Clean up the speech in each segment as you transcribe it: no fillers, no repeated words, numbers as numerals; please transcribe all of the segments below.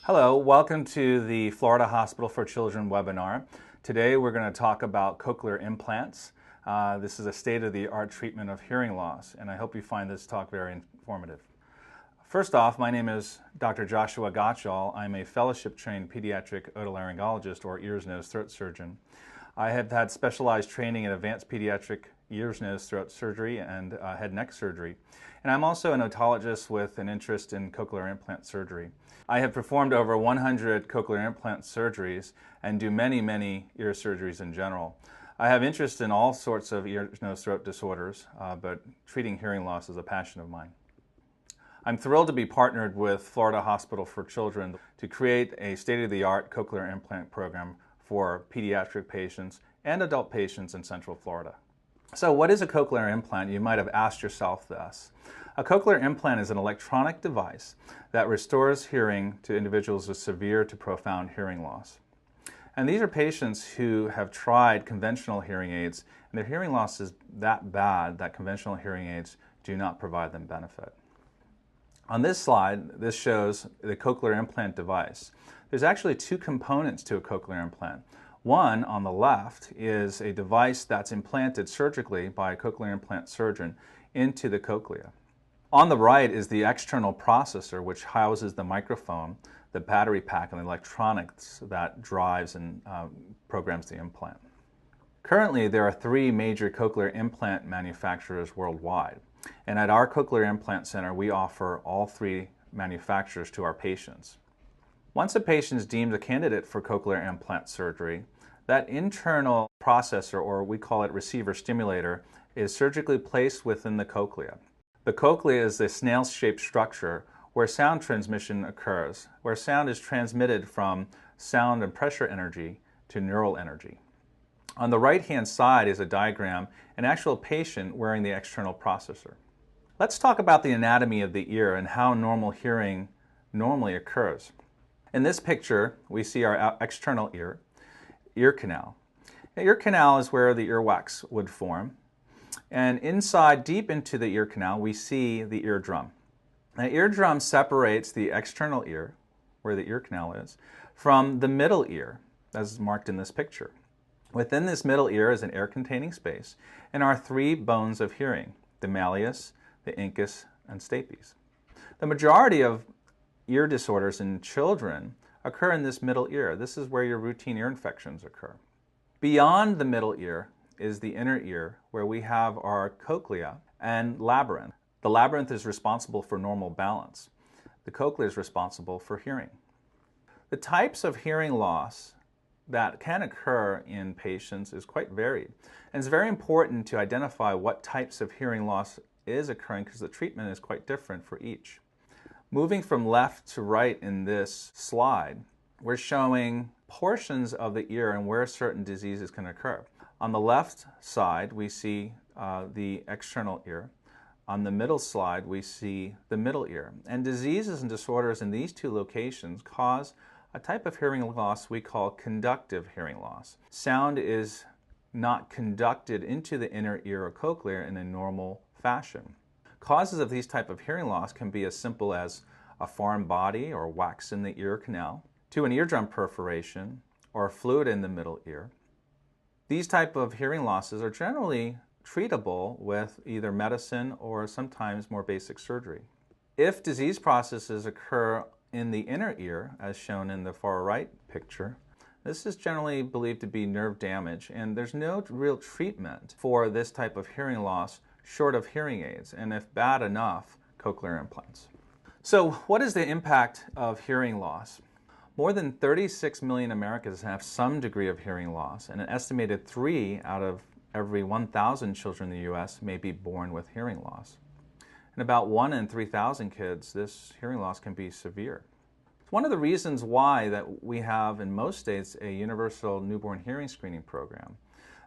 Hello, welcome to the Florida Hospital for Children webinar. Today we're going to talk about cochlear implants. This is a state-of-the-art treatment of hearing loss, and I hope you find this talk very informative. First off, my name is Dr. Joshua Gottschall. I'm a fellowship-trained pediatric otolaryngologist or ears, nose, throat surgeon. I have had specialized training in advanced pediatric ears, nose, throat surgery and head and neck surgery. And I'm also an otologist with an interest in cochlear implant surgery. I have performed over 100 cochlear implant surgeries and do many ear surgeries in general. I have interest in all sorts of ear, nose, throat disorders, but treating hearing loss is a passion of mine. I'm thrilled to be partnered with Florida Hospital for Children to create a state-of-the-art cochlear implant program for pediatric patients and adult patients in Central Florida. So what is a cochlear implant? You might have asked yourself this. A cochlear implant is an electronic device that restores hearing to individuals with severe to profound hearing loss. And these are patients who have tried conventional hearing aids, and their hearing loss is that bad that conventional hearing aids do not provide them benefit. On this slide, this shows the cochlear implant device. There's actually two components to a cochlear implant. One, on the left, is a device that's implanted surgically by a cochlear implant surgeon into the cochlea. On the right is the external processor, which houses the microphone, the battery pack, and the electronics that drives and programs the implant. Currently, there are three major cochlear implant manufacturers worldwide. And at our Cochlear Implant Center, we offer all three manufacturers to our patients. Once a patient is deemed a candidate for cochlear implant surgery, that internal processor, or we call it receiver stimulator, is surgically placed within the cochlea. The cochlea is a snail-shaped structure where sound transmission occurs, where sound is transmitted from sound and pressure energy to neural energy. On the right-hand side is a diagram, an actual patient wearing the external processor. Let's talk about the anatomy of the ear and how normal hearing normally occurs. In this picture, we see our external ear canal. The ear canal is where the earwax would form. And inside, deep into the ear canal, we see the eardrum. The eardrum separates the external ear, where the ear canal is, from the middle ear, as marked in this picture. Within this middle ear is an air-containing space and are three bones of hearing, the malleus, the incus, and stapes. The majority of ear disorders in children occur in this middle ear. This is where your routine ear infections occur. Beyond the middle ear is the inner ear, where we have our cochlea and labyrinth. The labyrinth is responsible for normal balance. The cochlea is responsible for hearing. The types of hearing loss that can occur in patients is quite varied. And it's very important to identify what types of hearing loss is occurring because the treatment is quite different for each. Moving from left to right in this slide, we're showing portions of the ear and where certain diseases can occur. On the left side, we see the external ear. On the middle slide, we see the middle ear. And diseases and disorders in these two locations cause a type of hearing loss we call conductive hearing loss. Sound is not conducted into the inner ear or cochlea in a normal fashion. Causes of these type of hearing loss can be as simple as a foreign body or wax in the ear canal, to an eardrum perforation or fluid in the middle ear. These type of hearing losses are generally treatable with either medicine or sometimes more basic surgery. If disease processes occur in the inner ear, as shown in the far right picture, this is generally believed to be nerve damage, and there's no real treatment for this type of hearing loss short of hearing aids, and if bad enough, cochlear implants. So what is the impact of hearing loss? More than 36 million Americans have some degree of hearing loss, and an estimated 3 out of every 1,000 children in the U.S. may be born with hearing loss. In about 1 in 3,000 kids, this hearing loss can be severe. It's one of the reasons why that we have in most states a universal newborn hearing screening program.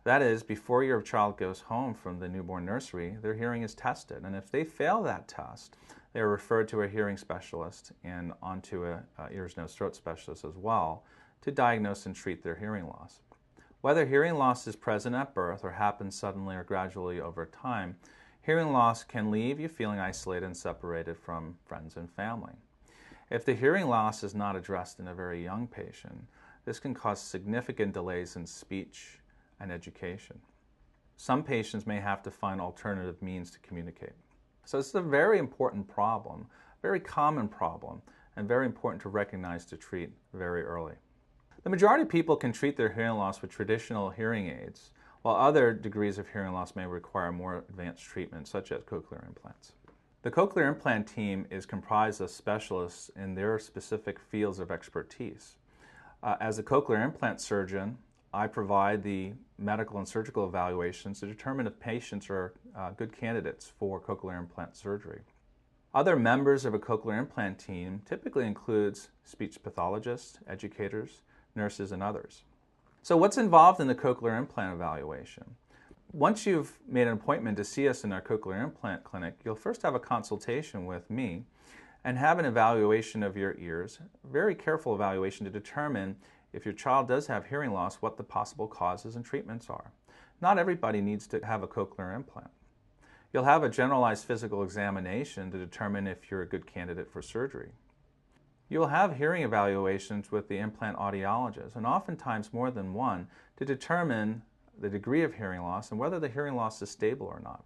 That is, before your child goes home from the newborn nursery, their hearing is tested. And if they fail that test, they are referred to a hearing specialist and onto a ears, nose, throat specialist as well to diagnose and treat their hearing loss. Whether hearing loss is present at birth or happens suddenly or gradually over time, hearing loss can leave you feeling isolated and separated from friends and family. If the hearing loss is not addressed in a very young patient, this can cause significant delays in speech and education. Some patients may have to find alternative means to communicate. So this is a very important problem, very common problem, and very important to recognize to treat very early. The majority of people can treat their hearing loss with traditional hearing aids, while other degrees of hearing loss may require more advanced treatment, such as cochlear implants. The cochlear implant team is comprised of specialists in their specific fields of expertise. As a cochlear implant surgeon, I provide the medical and surgical evaluations to determine if patients are good candidates for cochlear implant surgery. Other members of a cochlear implant team typically includes speech pathologists, educators, nurses, and others. So what's involved in the cochlear implant evaluation? Once you've made an appointment to see us in our cochlear implant clinic, you'll first have a consultation with me and have an evaluation of your ears, a very careful evaluation to determine if your child does have hearing loss, what the possible causes and treatments are. Not everybody needs to have a cochlear implant. You'll have a generalized physical examination to determine if you're a good candidate for surgery. You'll have hearing evaluations with the implant audiologist, and oftentimes more than one, to determine the degree of hearing loss and whether the hearing loss is stable or not.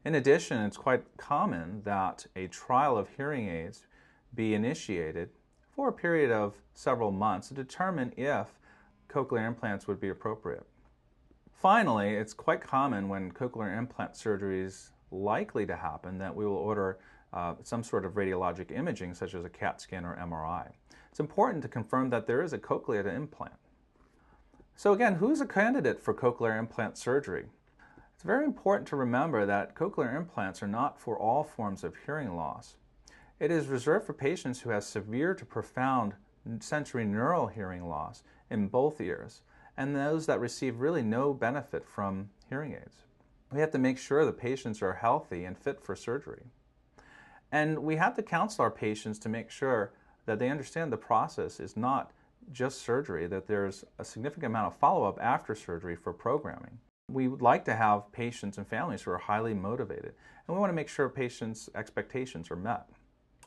In addition, it's quite common that a trial of hearing aids be initiated for a period of several months to determine if cochlear implants would be appropriate. Finally, it's quite common when cochlear implant surgery is likely to happen that we will order some sort of radiologic imaging, such as a CAT scan or MRI. It's important to confirm that there is a cochlea to implant. So again, who's a candidate for cochlear implant surgery? It's very important to remember that cochlear implants are not for all forms of hearing loss. It is reserved for patients who have severe to profound sensory neural hearing loss in both ears, and those that receive really no benefit from hearing aids. We have to make sure the patients are healthy and fit for surgery. And we have to counsel our patients to make sure that they understand the process is not just surgery, that there's a significant amount of follow-up after surgery for programming. We would like to have patients and families who are highly motivated, and we want to make sure patients' expectations are met.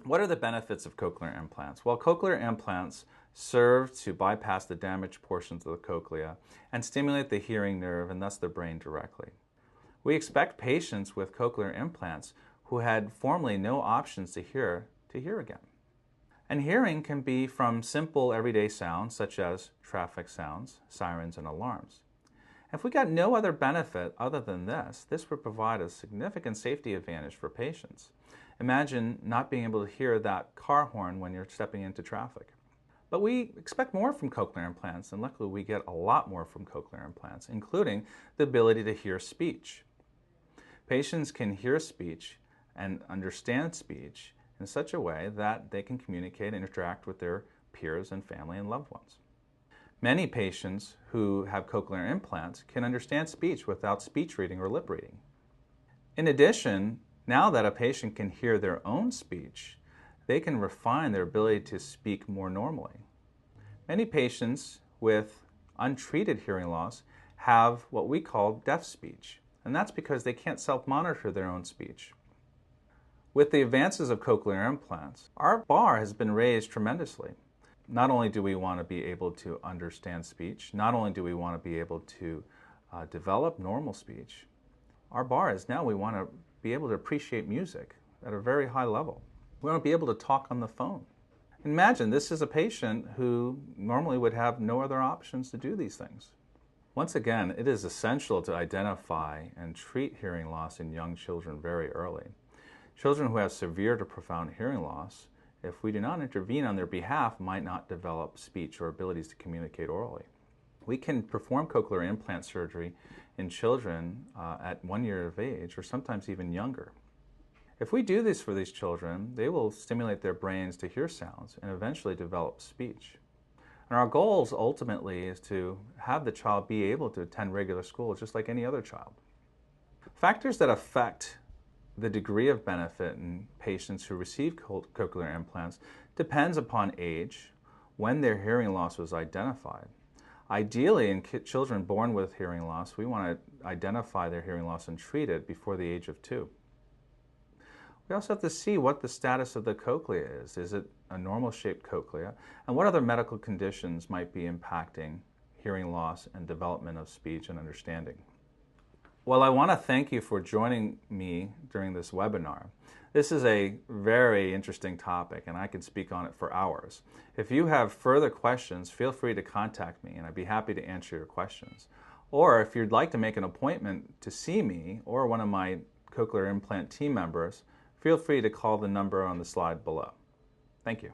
What are the benefits of cochlear implants? Well, cochlear implants serve to bypass the damaged portions of the cochlea and stimulate the hearing nerve and thus the brain directly. We expect patients with cochlear implants who had formerly no options to hear again. And hearing can be from simple everyday sounds such as traffic sounds, sirens, and alarms. If we got no other benefit other than this would provide a significant safety advantage for patients. Imagine not being able to hear that car horn when you're stepping into traffic. But we expect more from cochlear implants, and luckily we get a lot more from cochlear implants, including the ability to hear speech. Patients can hear speech and understand speech in such a way that they can communicate and interact with their peers and family and loved ones. Many patients who have cochlear implants can understand speech without speech reading or lip reading. In addition, now that a patient can hear their own speech, they can refine their ability to speak more normally. Many patients with untreated hearing loss have what we call deaf speech, and that's because they can't self-monitor their own speech. With the advances of cochlear implants, our bar has been raised tremendously. Not only do we want to be able to understand speech, not only do we want to be able to develop normal speech, our bar is now we want to be able to appreciate music at a very high level. We want to be able to talk on the phone. Imagine this is a patient who normally would have no other options to do these things. Once again, it is essential to identify and treat hearing loss in young children very early. Children who have severe to profound hearing loss, if we do not intervene on their behalf, might not develop speech or abilities to communicate orally. We can perform cochlear implant surgery in children at 1 year of age or sometimes even younger. If we do this for these children, they will stimulate their brains to hear sounds and eventually develop speech. And our goals ultimately is to have the child be able to attend regular school just like any other child. Factors that affect the degree of benefit in patients who receive cochlear implants depends upon age, when their hearing loss was identified. Ideally, in children born with hearing loss, we want to identify their hearing loss and treat it before the age of 2. We also have to see what the status of the cochlea is. Is it a normal-shaped cochlea? And what other medical conditions might be impacting hearing loss and development of speech and understanding? Well, I want to thank you for joining me during this webinar. This is a very interesting topic, and I could speak on it for hours. If you have further questions, feel free to contact me, and I'd be happy to answer your questions. Or if you'd like to make an appointment to see me or one of my cochlear implant team members, feel free to call the number on the slide below. Thank you.